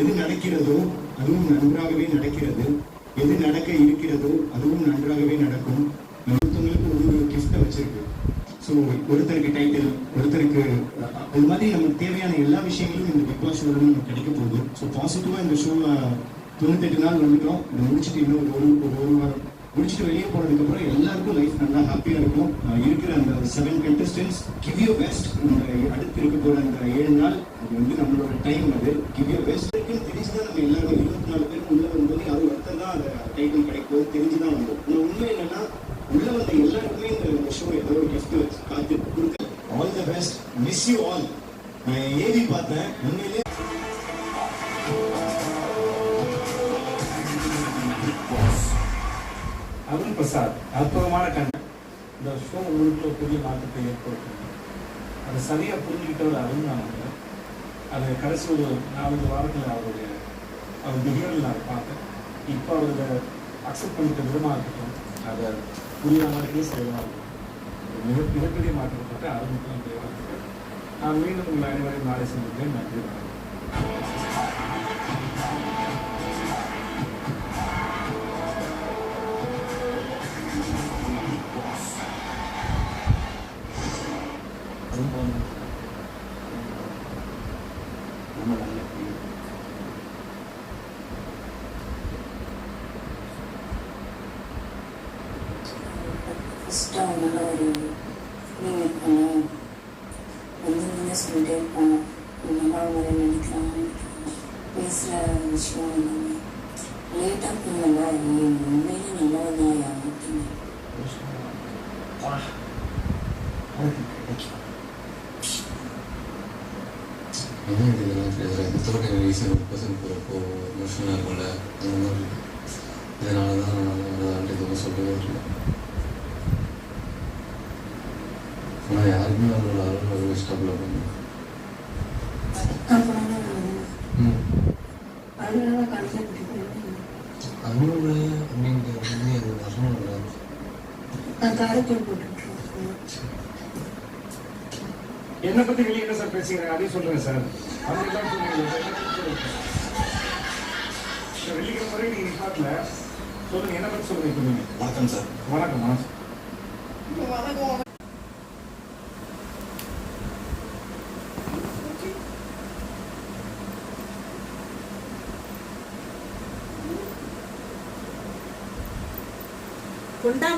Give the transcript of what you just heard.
எது நடக்கிறதோ அதுவும் நன்றாகவே நடக்கிறது, எது நடக்க இருக்கிறதோ அதுவும் நன்றாகவே நடக்கும். ஒருத்தவங்களுக்கு ஒரு கிஃப்டை வச்சிருக்கு. ஸோ ஒருத்தருக்கு டைட்டில், ஒருத்தருக்கு அது மாதிரி நமக்கு தேவையான எல்லா விஷயங்களும் இந்த பிக் பாஸ் ஷோவில் நமக்கு கிடைக்க போகுது. ஸோ பாசிட்டிவாக இந்த ஷோ 98 நாள் வந்துட்டோம். இதை முடிச்சுட்டு இன்னும் ஒரு வாரம் முடிச்சுட்டு வெளியே போனதுக்கப்புறம் எல்லாருக்கும் லைஃப் நல்லா ஹாப்பியாக இருக்கும். இருக்கிற அந்த 7 contestants கிவ் யூ பெஸ்ட். அடுத்து இருக்க போகிற அந்த 7 நாள் அது வந்து நம்மளோட டைம். அது கிவ் யூ பெஸ்ட் இருக்குன்னு தெரிஞ்சுதான் நம்ம எல்லாரும் 24 பேர் உள்ள வரும்போது யாரும் ஒருத்தர் தான் அந்த டைட்டில் கிடைக்கும் தெரிஞ்சுதான் வந்தோம். உண்மை என்னன்னா உள்ள வந்த எல்லாருக்குமே இந்த ஷோ ஏதோ ஒரு கிஃப்ட் வச்சு காத்து கொடுக்க. All the best, miss you all. நான் ஏவி பார்த்தேன், உண்மையிலே அருண் பிரசாத் அற்புதமான கண்டன். இந்த ஷோ உங்களுக்கு ஒரு பெரிய மாற்றத்தை ஏற்படுத்தும். அதை சரியாக புரிஞ்சுக்கிட்டவர் அருண் நான் நம்புகிறேன். அது கடைசி ஒரு 4 வாரத்தில் அவர் பிஹேவியர் நான் பார்த்தேன். இப்போ அவர் அக்செப்ட் பண்ணிட்ட விதமாக இருக்கட்டும், அதை புரியாத மாதிரியே செய்யலாம். மிகப்பெரிய மாற்றப்பட்ட அருணுக்கு நன்றி வாழ்த்துக்கள். நான் மீண்டும் உங்கள் அனைவரையும் நாளை சந்திக்கிறேன். நன்றி வணக்கம். ஃபஸ்ட்டு அவங்களால ஒரு நீங்கள் பண்ணேன் வந்து நீங்கள் சொல்லிட்டே இருப்பாங்க. நல்லா அவங்கள நடிக்கலாம் பேசுகிற விஷயம் எல்லாமே லேட்டாக போனல உண்மையிலே நல்லா தான் யாருன்னு என்ன இதெல்லாம் தெரியாது. இந்த தோட்ட ரீசன் பர்சன் போகிறப்போ எமோஷனலாக இருக்கும்ல, அந்த மாதிரி இதனால தான் நான் எதுவும் சொல்லவே இல்லை. ஆனால் யாருக்குமே அவங்களோட அளவு இஷ்டப்பட பண்ணும். அவங்களோட அப்படிங்கிற அது வரணும் இல்லை. என்னை பற்றி வெளியே என்ன சார் பேசுகிறேன் அதையும் சொல்கிறேன் சார். அதெல்லாம் சொல்லுங்கள். வெள்ளிக்கிழமை முறை நீங்கள் நிப்பாட்டில் சொல்லுங்கள், என்னை பற்றி சொல்லுங்கள். சொல்லுங்கள். வணக்கம் சார். வணக்கம். வணக்கம். கொண்டா